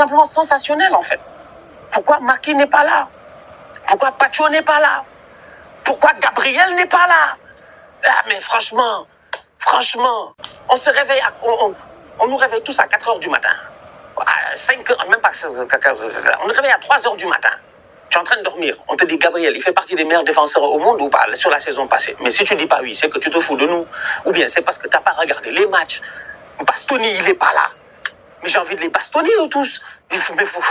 simplement sensationnel, en fait. Pourquoi Marquis n'est pas là? Pourquoi Pacho n'est pas là? Pourquoi Gabriel n'est pas là? Ah, mais franchement, on se réveille, on nous réveille tous à 4 heures du matin. À 5 heures, même pas, on nous réveille à 3 heures du matin. Tu es en train de dormir. On te dit, Gabriel, il fait partie des meilleurs défenseurs au monde ou pas sur la saison passée. Mais si tu dis pas oui, c'est que tu te fous de nous. Ou bien c'est parce que tu n'as pas regardé les matchs. Bastoni, il n'est pas là. Mais j'ai envie de les bastonner, eux tous. Mais faut...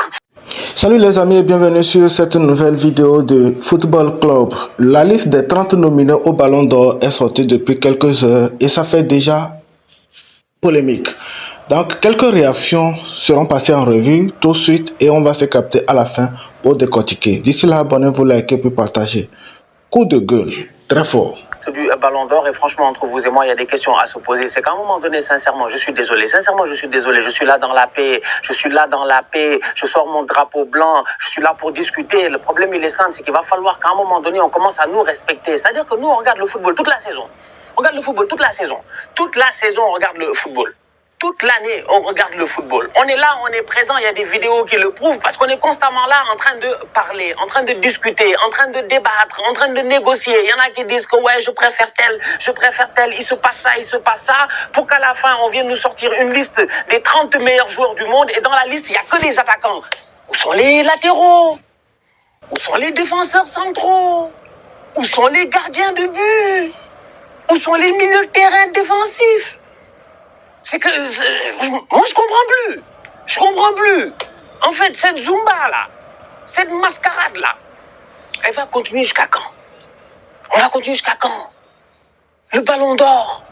Salut les amis et bienvenue sur cette nouvelle vidéo de Football Club. La liste des 30 nominés au Ballon d'Or est sortie depuis quelques heures et ça fait déjà polémique. Donc quelques réactions seront passées en revue tout de suite et on va se capter à la fin pour décortiquer. D'ici là, abonnez-vous, likez puis partagez. Coup de gueule, très fort. C'est du Ballon d'Or et franchement entre vous et moi il y a des questions à se poser. C'est qu'à un moment donné sincèrement je suis désolé. Je suis là dans la paix. Je sors mon drapeau blanc. Je suis là pour discuter. Le problème il est simple, c'est qu'il va falloir qu'à un moment donné on commence à nous respecter. C'est-à-dire que nous on regarde le football toute la saison. On regarde le football toute la saison. Toute la saison on regarde le football. Toute l'année, on regarde le football. On est là, on est présent, il y a des vidéos qui le prouvent parce qu'on est constamment là en train de parler, en train de discuter, en train de débattre, en train de négocier. Il y en a qui disent que ouais, je préfère tel, il se passe ça, pour qu'à la fin, on vienne nous sortir une liste des 30 meilleurs joueurs du monde et dans la liste, il n'y a que des attaquants. Où sont les latéraux? Où sont les défenseurs centraux? Où sont les gardiens de but? Où sont les milieux de terrain défensifs? C'est que moi je comprends plus. En fait, cette Zumba là, cette mascarade là, elle va continuer jusqu'à quand? On va continuer jusqu'à quand? Le Ballon d'Or,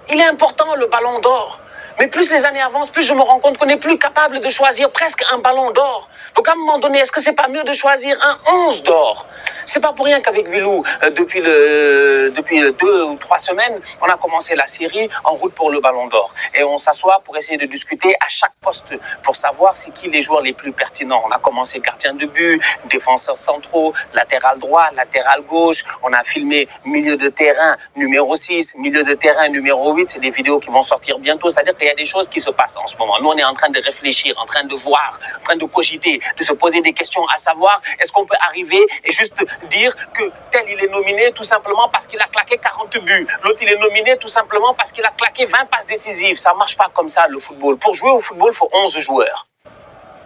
il est important le Ballon d'Or. Mais plus les années avancent, plus je me rends compte qu'on n'est plus capable de choisir presque un Ballon d'Or. Donc à un moment donné, est-ce que c'est pas mieux de choisir un 11 d'or? C'est pas pour rien qu'avec Vilou, depuis 2 ou 3 semaines, on a commencé la série En route pour le Ballon d'Or. Et on s'assoit pour essayer de discuter à chaque poste pour savoir c'est qui les joueurs les plus pertinents. On a commencé gardien de but, défenseurs centraux, latéral droit, latéral gauche. On a filmé milieu de terrain numéro 6, milieu de terrain numéro 8. C'est des vidéos qui vont sortir bientôt. C'est-à-dire qu'il y a des choses qui se passent en ce moment. Nous, on est en train de réfléchir, en train de voir, en train de cogiter, de se poser des questions à savoir est-ce qu'on peut arriver et juste dire que tel il est nominé tout simplement parce qu'il a claqué 40 buts. L'autre il est nominé tout simplement parce qu'il a claqué 20 passes décisives. Ça marche pas comme ça le football. Pour jouer au football, il faut 11 joueurs.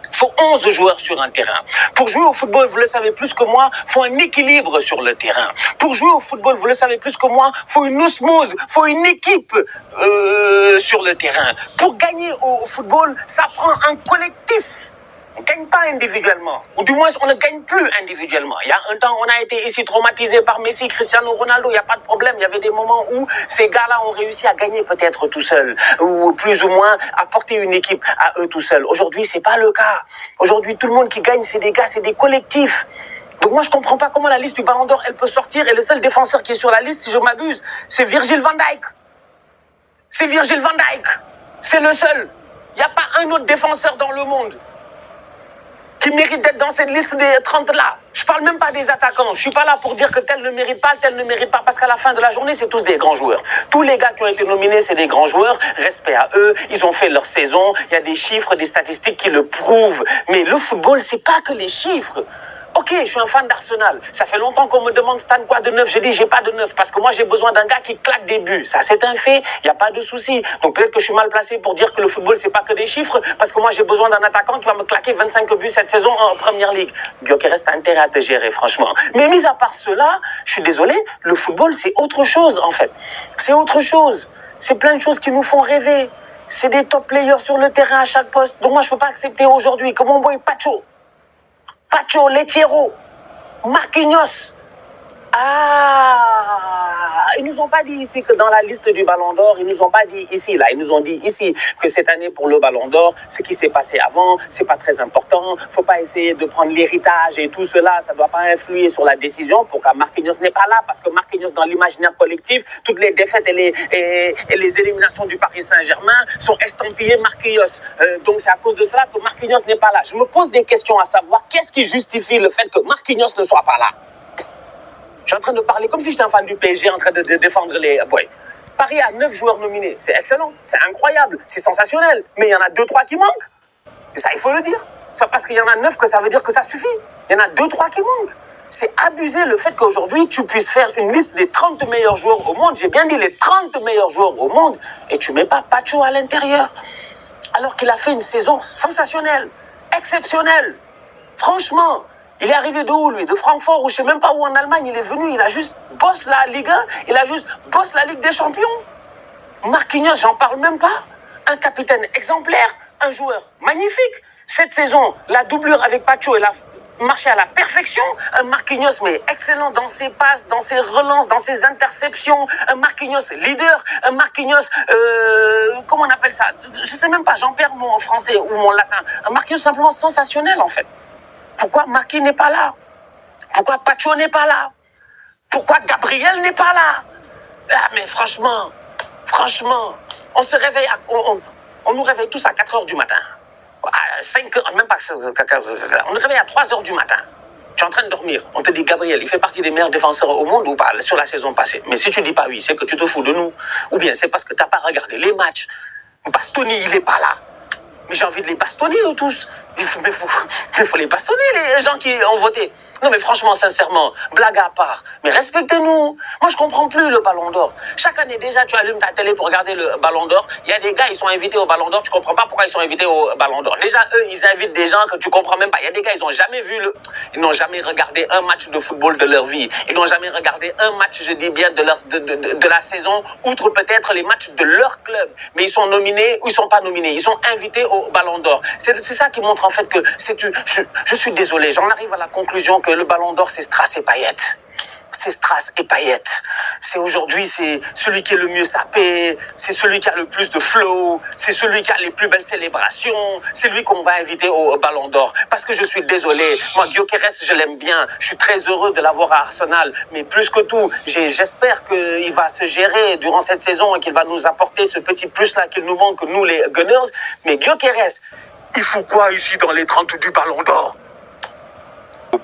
Il faut 11 joueurs sur un terrain. Pour jouer au football, vous le savez plus que moi, il faut un équilibre sur le terrain. Pour jouer au football, vous le savez plus que moi, il faut une osmose, il faut une équipe sur le terrain. Pour gagner au football, ça prend un collectif. On ne gagne pas individuellement, ou du moins on ne gagne plus individuellement. Il y a un temps, on a été ici traumatisé par Messi, Cristiano Ronaldo, il n'y a pas de problème. Il y avait des moments où ces gars-là ont réussi à gagner peut-être tout seuls, ou plus ou moins à porter une équipe à eux tout seuls. Aujourd'hui, ce n'est pas le cas. Aujourd'hui, tout le monde qui gagne, c'est des gars, c'est des collectifs. Donc moi, je ne comprends pas comment la liste du Ballon d'Or, elle peut sortir, et le seul défenseur qui est sur la liste, si je m'abuse, c'est Virgil van Dijk. C'est Virgil van Dijk. C'est le seul. Il n'y a pas un autre défenseur dans le monde qui mérite d'être dans cette liste des 30 là. Je parle même pas des attaquants. Je suis pas là pour dire que tel ne mérite pas, parce qu'à la fin de la journée, c'est tous des grands joueurs. Tous les gars qui ont été nominés, c'est des grands joueurs. Respect à eux. Ils ont fait leur saison. Il y a des chiffres, des statistiques qui le prouvent. Mais le football, c'est pas que les chiffres. Ok, je suis un fan d'Arsenal. Ça fait longtemps qu'on me demande Stan quoi de neuf. Je dis j'ai pas de neuf parce que moi j'ai besoin d'un gars qui claque des buts. Ça c'est un fait, il n'y a pas de souci. Donc peut-être que je suis mal placé pour dire que le football c'est pas que des chiffres parce que moi j'ai besoin d'un attaquant qui va me claquer 25 buts cette saison en Première Ligue. Gyökeres a intérêt à te gérer franchement. Mais mis à part cela, je suis désolé, le football c'est autre chose en fait. C'est autre chose. C'est plein de choses qui nous font rêver. C'est des top players sur le terrain à chaque poste. Donc moi je peux pas accepter aujourd'hui que mon boy Pacho, Lechero, Marquinhos. Ils nous ont pas dit ici que dans la liste du Ballon d'Or, ils nous ont pas dit ici, là, ils nous ont dit ici que cette année pour le Ballon d'Or, ce qui s'est passé avant, c'est pas très important. Faut pas essayer de prendre l'héritage et tout cela, ça doit pas influer sur la décision pour que Marquinhos n'est pas là, parce que Marquinhos dans l'imaginaire collectif, toutes les défaites et les éliminations du Paris Saint-Germain sont estampillées Marquinhos. Donc c'est à cause de cela que Marquinhos n'est pas là. Je me pose des questions à savoir qu'est-ce qui justifie le fait que Marquinhos ne soit pas là. Je suis en train de parler comme si j'étais un fan du PSG en train de défendre les boys. Paris a 9 joueurs nominés. C'est excellent, c'est incroyable, c'est sensationnel. Mais il y en a 2-3 qui manquent. Et ça, il faut le dire. C'est pas parce qu'il y en a 9 que ça veut dire que ça suffit. Il y en a 2, 3 qui manquent. C'est abusé le fait qu'aujourd'hui, tu puisses faire une liste des 30 meilleurs joueurs au monde. J'ai bien dit les 30 meilleurs joueurs au monde. Et tu mets pas Pacho à l'intérieur. Alors qu'il a fait une saison sensationnelle, exceptionnelle. Franchement, il est arrivé de où, lui? De Francfort, ou je sais même pas où en Allemagne. Il est venu, il a juste bossé la Ligue 1, il a juste bossé la Ligue des Champions. Marquinhos, j'en parle même pas. Un capitaine exemplaire, un joueur magnifique. Cette saison, la doublure avec Pacho, elle a marché à la perfection. Un Marquinhos, mais excellent dans ses passes, dans ses relances, dans ses interceptions. Un Marquinhos leader. Un Marquinhos, comment on appelle ça? Je sais même pas, j'en perds mon français ou mon latin. Un Marquinhos simplement sensationnel, en fait. Pourquoi Marquinhos n'est pas là? Pourquoi Pacho n'est pas là? Pourquoi Gabriel n'est pas là? Ah, mais franchement, on se réveille, on nous réveille tous à 4 heures du matin. À 5 heures, même pas, on nous réveille à 3 heures du matin. Tu es en train de dormir. On te dit, Gabriel, il fait partie des meilleurs défenseurs au monde ou pas sur la saison passée. Mais si tu dis pas oui, c'est que tu te fous de nous. Ou bien c'est parce que tu n'as pas regardé les matchs. Bastoni, il n'est pas là. Mais j'ai envie de les bastonner, eux tous. Il faut les bastonner, les gens qui ont voté. Non, mais franchement, sincèrement, blague à part. Mais respectez-nous. Moi, je comprends plus le Ballon d'Or. Chaque année, déjà, tu allumes ta télé pour regarder le Ballon d'Or. Il y a des gars, ils sont invités au Ballon d'Or. Tu comprends pas pourquoi ils sont invités au Ballon d'Or. Déjà, eux, ils invitent des gens que tu comprends même pas. Il y a des gars, ils ont jamais ils n'ont jamais regardé un match de football de leur vie. Ils n'ont jamais regardé un match, je dis bien, de la saison, outre peut-être les matchs de leur club. Mais ils sont nominés ou ils sont pas nominés. Ils sont invités au Ballon d'Or. C'est ça qui montre en fait que je suis désolé. J'en arrive à la conclusion que le Ballon d'Or, c'est Strass et Payet. C'est Strass et Payet. C'est aujourd'hui, c'est celui qui est le mieux sapé, c'est celui qui a le plus de flow, c'est celui qui a les plus belles célébrations, c'est lui qu'on va inviter au Ballon d'Or. Parce que je suis désolé, moi, Gyökeres, je l'aime bien, je suis très heureux de l'avoir à Arsenal, mais plus que tout, j'espère qu'il va se gérer durant cette saison et qu'il va nous apporter ce petit plus-là qu'il nous manque, nous les Gunners. Mais Gyökeres, il faut quoi ici dans les 30 du Ballon d'Or?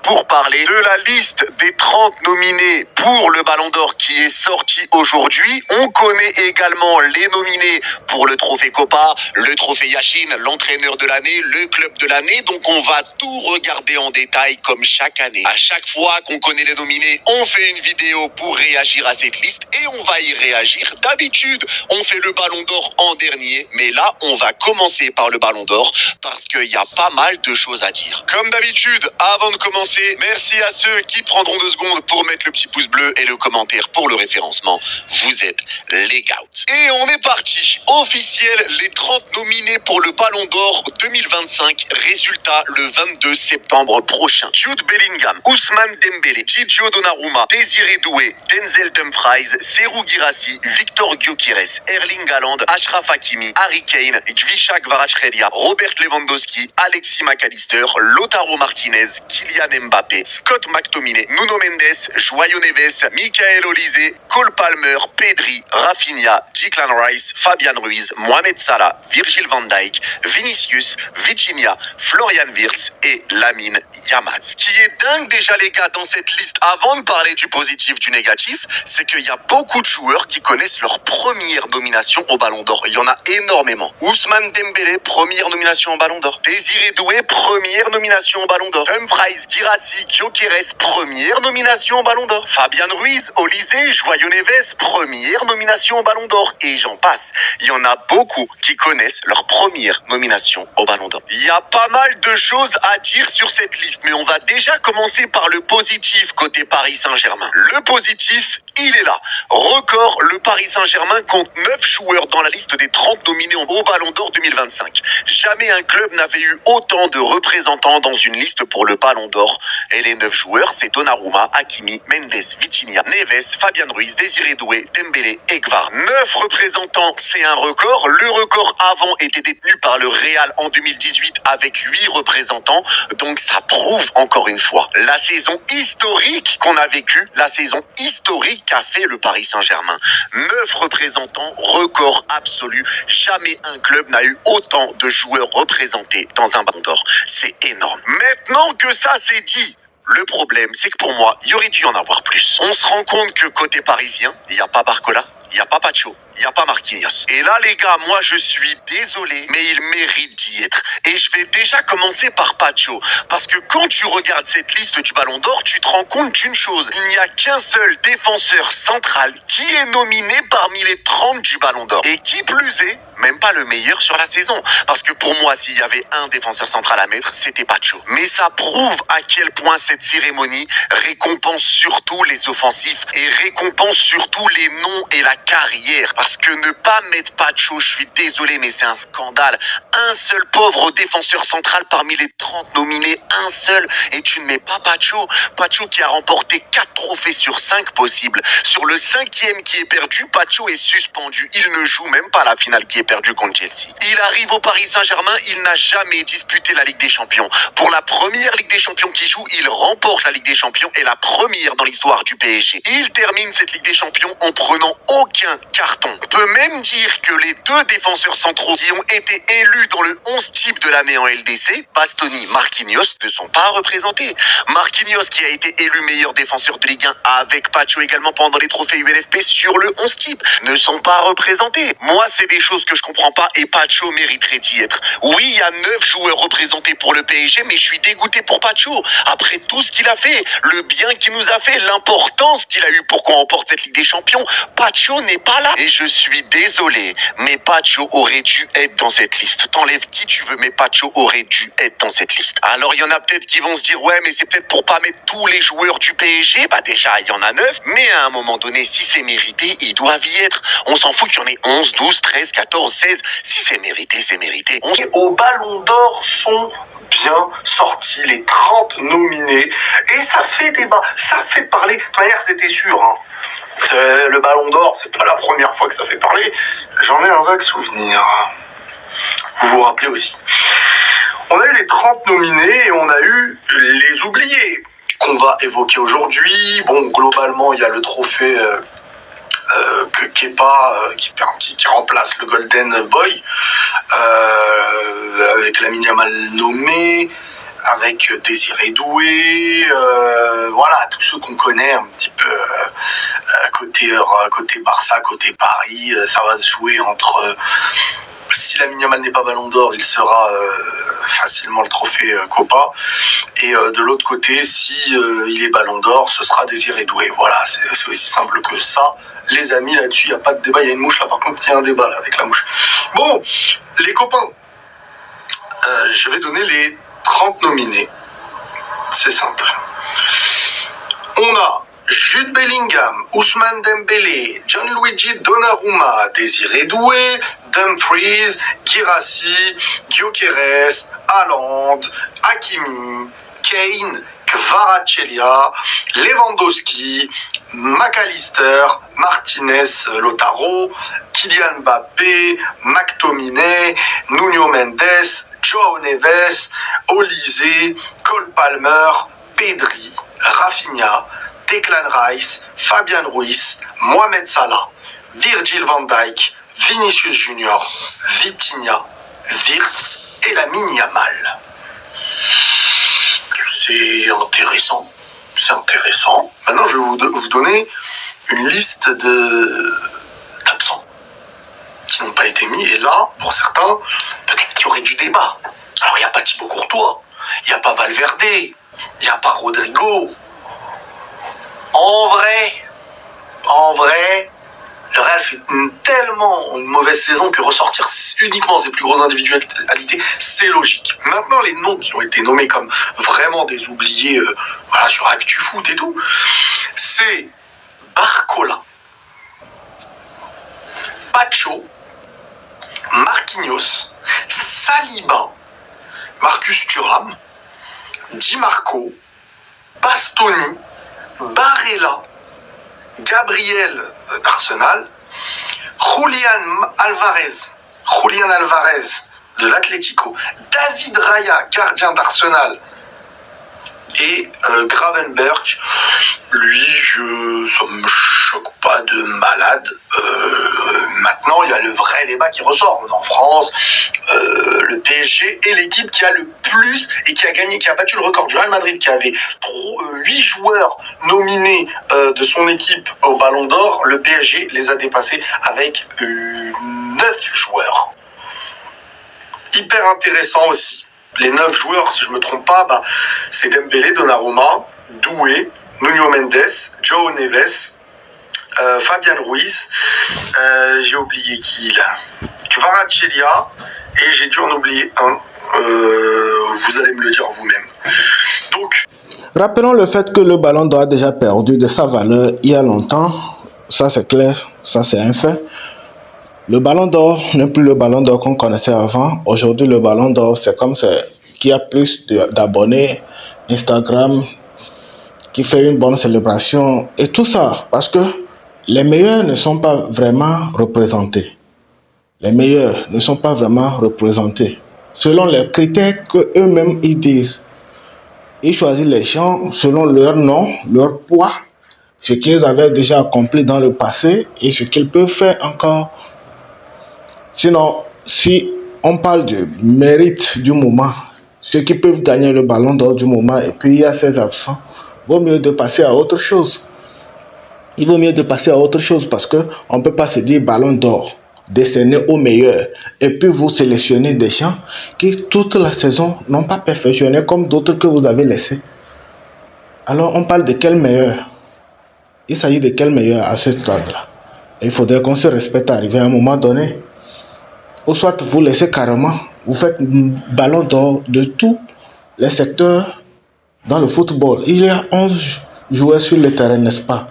Pour parler de la liste des 30 nominés pour le Ballon d'Or qui est sortie aujourd'hui, on connaît également les nominés pour le trophée Copa, le trophée Yashin, l'entraîneur de l'année, le club de l'année. Donc on va tout regarder en détail comme chaque année. À chaque fois qu'on connaît les nominés, on fait une vidéo pour réagir à cette liste et on va y réagir. D'habitude, on fait le Ballon d'Or en dernier, mais là, on va commencer par le Ballon d'Or parce qu'il y a pas mal de choses à dire. Comme d'habitude, avant de commencer, merci à ceux qui prendront 2 secondes pour mettre le petit pouce bleu et le commentaire pour le référencement. Vous êtes les gouts. Et on est parti. Officiel, les 30 nominés pour le Ballon d'Or 2025. Résultat le 22 septembre prochain. Jude Bellingham, Ousmane Dembélé, Gigio Donnarumma, Désiré Doué, Denzel Dumfries, Serhou Guirassy, Victor Gyökeres, Erling Haaland, Achraf Hakimi, Harry Kane, Gvisha Kvaratskhelia, Robert Lewandowski, Alexis McAllister, Lautaro Martinez, Kylian Mbappé, Scott McTominay, Nuno Mendes, João Neves, Michael Olise, Cole Palmer, Pedri, Rafinha, Declan Rice, Fabian Ruiz, Mohamed Salah, Virgil van Dijk, Vinicius, Vitinha, Florian Wirtz et Lamine Yamal. Ce qui est dingue déjà les gars dans cette liste, avant de parler du positif, du négatif, c'est qu'il y a beaucoup de joueurs qui connaissent leur première nomination au Ballon d'Or. Il y en a énormément. Ousmane Dembélé, première nomination au Ballon d'Or. Désiré Doué, première nomination au Ballon d'Or. Dumfries, Guirassy, Gyökeres, première nomination au Ballon d'Or. Fabian Ruiz, Olise, João Neves, première nomination au Ballon d'Or. Et j'en passe. Il y en a beaucoup qui connaissent leur première nomination au Ballon d'Or. Il y a pas mal de choses à dire sur cette liste, mais on va déjà commencer par le positif côté Paris Saint-Germain. Le positif, il est là. Record, le Paris Saint-Germain compte 9 joueurs dans la liste des 30 nominés au Ballon d'Or 2025. Jamais un club n'avait eu autant de représentants dans une liste pour le Ballon d'Or. Et les 9 joueurs, c'est Donnarumma, Hakimi, Mendes, Vitinha, Neves, Fabian Ruiz, Désiré Doué, Dembélé et Gvar. 9 représentants, c'est un record. Le record avant était détenu par le Real en 2018 avec 8 représentants. Donc ça prouve encore une fois la saison historique qu'on a vécue, la saison historique qu'a fait le Paris Saint-Germain. 9 représentants, record absolu. Jamais un club n'a eu autant de joueurs représentés dans un Ballon d'Or. C'est énorme. Maintenant que ça c'est dit, le problème, c'est que pour moi, il y aurait dû y en avoir plus. On se rend compte que côté parisien, il n'y a pas Barcola, il n'y a pas Pacho, il n'y a pas Marquinhos. Et là, les gars, moi, je suis désolé, mais il mérite d'y être. Et je vais déjà commencer par Pacho. Parce que quand tu regardes cette liste du Ballon d'Or, tu te rends compte d'une chose. Il n'y a qu'un seul défenseur central qui est nominé parmi les 30 du Ballon d'Or. Et qui plus est, même pas le meilleur sur la saison. Parce que pour moi, s'il y avait un défenseur central à mettre, c'était Pacho. Mais ça prouve à quel point cette cérémonie récompense surtout les offensifs et récompense surtout les noms et la carrière. Parce que ne pas mettre Pacho, je suis désolé, mais c'est un scandale. Un seul pauvre défenseur central parmi les 30 nominés, un seul. Et tu ne mets pas Pacho. Pacho qui a remporté 4 trophées sur 5 possibles. Sur le 5e qui est perdu, Pacho est suspendu. Il ne joue même pas la finale qui est perdue contre Chelsea. Il arrive au Paris Saint-Germain, il n'a jamais disputé la Ligue des Champions. Pour la première Ligue des Champions qu'il joue, il remporte la Ligue des Champions et la première dans l'histoire du PSG. Il termine cette Ligue des Champions en prenant aucun carton. On peut même dire que les 2 défenseurs centraux qui ont été élus dans le 11 type de l'année en LDC, Bastoni, Marquinhos, ne sont pas représentés. Marquinhos qui a été élu meilleur défenseur de Ligue 1 avec Pacho également pendant les trophées UNFP sur le 11 type, ne sont pas représentés. Moi, c'est des choses que je comprends pas et Pacho mériterait d'y être. Oui, il y a 9 joueurs représentés pour le PSG, mais je suis dégoûté pour Pacho. Après tout ce qu'il a fait, le bien qu'il nous a fait, l'importance qu'il a eu pour qu'on remporte cette Ligue des Champions, Pacho n'est pas là. Et je suis désolé, mais Pacho aurait dû être dans cette liste. T'enlèves qui tu veux, mais Pacho aurait dû être dans cette liste. Alors il y en a peut-être qui vont se dire, ouais, mais c'est peut-être pour pas mettre tous les joueurs du PSG. Bah déjà, il y en a 9, mais à un moment donné, si c'est mérité, ils doivent y être. On s'en fout qu'il y en ait 11, 12, 13, 14, 16. Si c'est mérité, c'est mérité. Au Ballon d'Or sont bien sortis les 30 nominés et ça fait débat, ça fait parler. De toute manière, c'était sûr. Le Ballon d'Or, c'est pas la première fois que ça fait parler. J'en ai un vague souvenir. Vous vous rappelez aussi. On a eu les 30 nominés et on a eu les oubliés qu'on va évoquer aujourd'hui. Bon, globalement, il y a le trophée que Kepa qui remplace le Golden Boy avec Lamine Yamal nommé, avec Désiré Doué, voilà, tous ceux qu'on connaît un petit peu côté Barça, côté Paris. Ça va se jouer entre si Lamine Yamal n'est pas Ballon d'Or, il sera facilement le trophée Copa. Et de l'autre côté, si il est Ballon d'Or, ce sera Désiré Doué. Voilà, c'est aussi simple que ça. Les amis, là-dessus, il n'y a pas de débat. Il y a une mouche là, par contre, il y a un débat là avec la mouche. Bon, les copains, je vais donner les 30 nominés. C'est simple. On a Jude Bellingham, Ousmane Dembélé, Gianluigi Donnarumma, Désiré Doué, Dumfries, Guirassy, Gyökeres, Haaland, Hakimi, Kane, Kvaratskhelia, Lewandowski, McAllister, Martinez, Lautaro, Kylian Mbappé, McTominay, Nuno Mendes, Joao Neves, Olise, Cole Palmer, Pedri, Rafinha, Declan Rice, Fabian Ruiz, Mohamed Salah, Virgil van Dijk, Vinicius Junior, Vitinha, Wirtz et Lamine Yamal. C'est intéressant. C'est intéressant. Maintenant, je vais vous donner une liste d'absents qui n'ont pas été mis. Et là, pour certains, peut-être qu'il y aurait du débat. Alors, il n'y a pas Thibaut Courtois, il n'y a pas Valverde, il n'y a pas Rodrigo. En vrai, le Real fait tellement une mauvaise saison que ressortir uniquement ses plus grosses individualités, c'est logique. Maintenant, les noms qui ont été nommés comme vraiment des oubliés voilà, sur ActuFoot et tout, c'est Barcola, Pacho, Marquinhos, Saliba, Marcus Thuram, Di Marco, Bastoni, Barella, Gabriel d'Arsenal, Julian Alvarez de l'Atlético, David Raya, gardien d'Arsenal, Et Gravenberch, lui, ça me choque pas de malade. Maintenant, il y a le vrai débat qui ressort. En France, le PSG est l'équipe qui a le plus et qui a gagné, qui a battu le record du Real Madrid, qui avait 8 joueurs nominés de son équipe au Ballon d'Or. Le PSG les a dépassés avec 9 joueurs. Hyper intéressant aussi. Les 9 joueurs, si je ne me trompe pas, c'est Dembélé, Donnarumma, Doué, Nuno Mendes, João Neves, Fabian Ruiz, j'ai oublié qui là, Kvaratskhelia, et j'ai dû en oublier un. Vous allez me le dire vous-même. Donc, rappelons le fait que le Ballon d'Or a déjà perdu de sa valeur il y a longtemps. Ça c'est clair, ça c'est un fait. Le Ballon d'Or n'est plus le Ballon d'Or qu'on connaissait avant. Aujourd'hui, le Ballon d'Or, c'est comme qui a plus d'abonnés, Instagram, qui fait une bonne célébration et tout ça. Parce que les meilleurs ne sont pas vraiment représentés. Les meilleurs ne sont pas vraiment représentés. Selon les critères qu'eux-mêmes ils disent. Ils choisissent les gens selon leur nom, leur poids, ce qu'ils avaient déjà accompli dans le passé et ce qu'ils peuvent faire encore. Sinon, si on parle du mérite du moment, ceux qui peuvent gagner le Ballon d'Or du moment et puis il y a ces absents, vaut mieux de passer à autre chose. Il vaut mieux de passer à autre chose parce qu'on ne peut pas se dire Ballon d'Or, décerné aux meilleurs. Et puis vous sélectionnez des gens qui toute la saison n'ont pas perfectionné comme d'autres que vous avez laissés. Alors on parle de quel meilleur? Il s'agit de quel meilleur à ce stade-là? Il faudrait qu'on se respecte arriver à un moment donné. Ou soit vous laissez carrément, vous faites un Ballon d'Or de tous les secteurs dans le football. Il y a 11 joueurs sur le terrain, n'est-ce pas?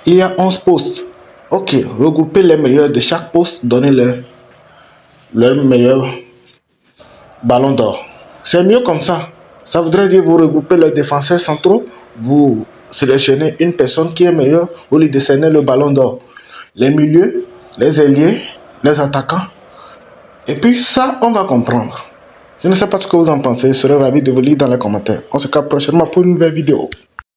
Il y a 11 postes. Ok, regroupez les meilleurs de chaque poste, donnez-leur leur meilleur Ballon d'Or. C'est mieux comme ça. Ça voudrait dire vous regroupez les défenseurs centraux, vous sélectionnez une personne qui est meilleure, vous lui décernez le Ballon d'Or. Les milieux, les ailiers, les attaquants. Et puis ça, on va comprendre. Je ne sais pas ce que vous en pensez. Je serai ravi de vous lire dans les commentaires. On se capte prochainement pour une nouvelle vidéo.